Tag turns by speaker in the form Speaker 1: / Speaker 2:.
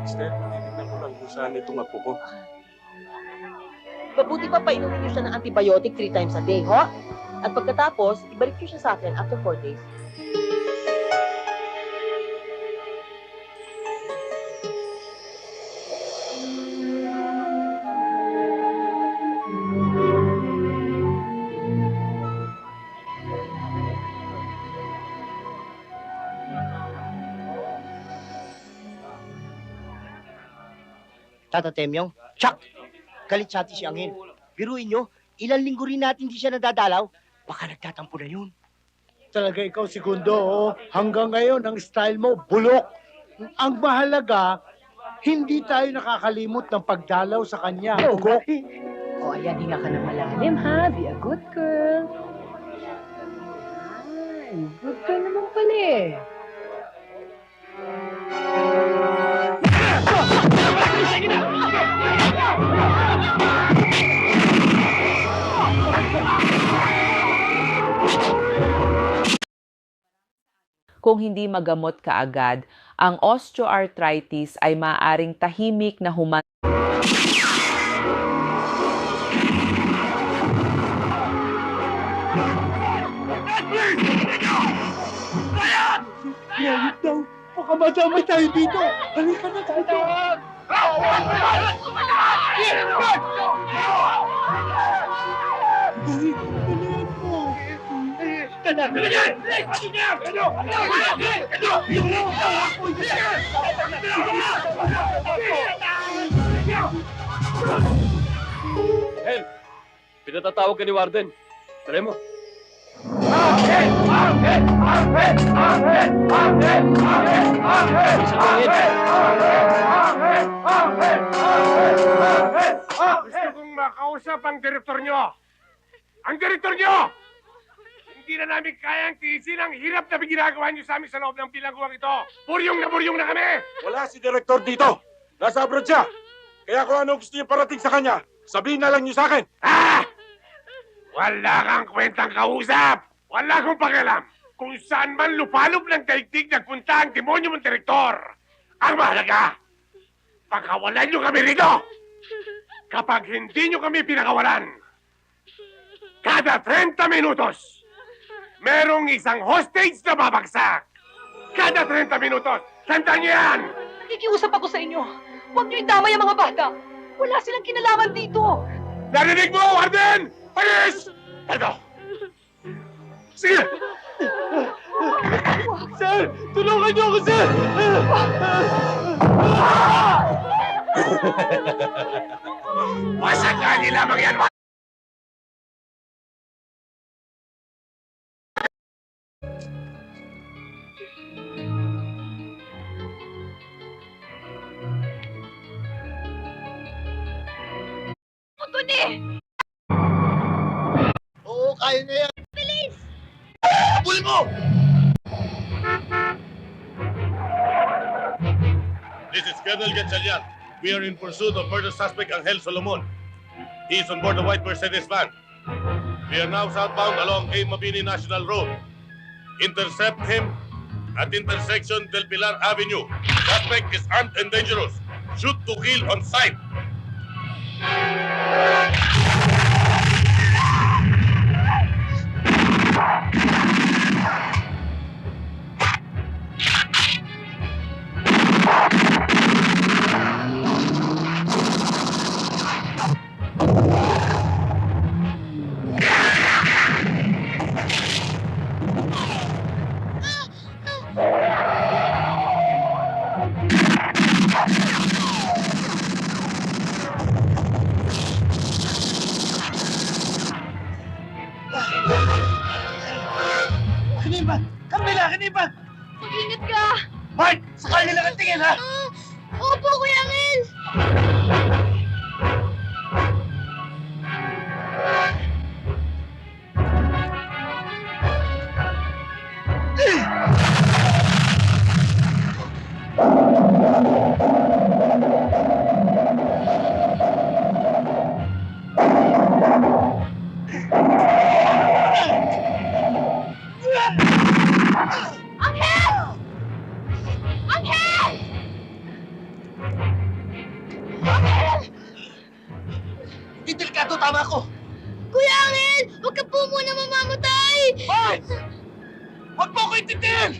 Speaker 1: Sister, tinitignan ko lang kung saan itong apo ko.
Speaker 2: Mabuti pa painumin niyo siya ng antibiotic 3 times a day, ho? At pagkatapos, ibalik niyo siya sa akin after 4 days.
Speaker 3: Tata Temyong, Chuck! Galit sa atin si Angel. Biruin nyo, ilang linggo rin natin di siya nadadalaw. Baka nagtatampo na yun.
Speaker 4: Talaga ikaw, Segundo, oh. Hanggang ngayon, ang style mo, bulok. Ang mahalaga, hindi tayo nakakalimot ng pagdalaw sa kanya. Ugok.
Speaker 5: O, ayan, hinga ka ng malalim, ha? Be a good girl. Ay, good girl naman pala eh.
Speaker 6: Kung hindi magamot kaagad, ang osteoarthritis ay maaaring tahimik na
Speaker 4: Layot daw. Baka madamay tayo dito. Halika na tayo.
Speaker 1: Hel, pinatatawag ka ni Warden. Dali mo.
Speaker 7: Gusto kong makausap ang direktor nyo. Ang direktor nyo! Hindi na namin kayang tiisin ang hirap na ginagawa nyo sa amin sa loob ng bilangguang ito. Buryong na kami!
Speaker 1: Wala si Direktor dito. Nasa abroad siya. Kaya kung ano gusto niyo parating sa kanya, sabihin na lang niyo sa akin.
Speaker 7: Ah! Wala kang kwentang kausap! Wala akong pakialam! Kung saan man lupalop ng daigdig nagpunta ang demonyo mong direktor! Ang mahalaga, pagkawalan nyo kami rito! Kapag hindi nyo kami pinakawalan, kada 30 minutos, merong isang hostage na babagsak! Kada 30 minutos! Tandaan nyo yan!
Speaker 2: Nakikiusap ako sa inyo. Huwag niyo idamay ang mga bata. Wala silang kinalaman dito.
Speaker 7: Narinig mo, Warden! Ayos! Ito! Sige!
Speaker 4: Sir, tulungan niyo ako, sir!
Speaker 7: Wasag ka nila mga yan!
Speaker 2: Puto ni!
Speaker 4: Oo, kaya na yan.
Speaker 3: Abulin mo!
Speaker 8: This is Colonel Gatchalian. We are in pursuit of murder suspect Angel Solomon. He is on board the white Mercedes van. We are now southbound along A. Mabini National Road. Intercept him at intersection Del Pilar Avenue. Suspect is armed and dangerous. Shoot to kill on sight.
Speaker 3: Kaniban! Carmela, Kaniban!
Speaker 9: Mag-ingat ka!
Speaker 3: Mark! Sa kanila ang tingin, ha?
Speaker 9: Opo, Kuya Angel! Angel! Angel! Angel!
Speaker 3: Delikado, tama ko!
Speaker 9: Kuya Angel! Huwag ka po muna mamamatay!
Speaker 3: Hoy! Huwag mo ko itindihin!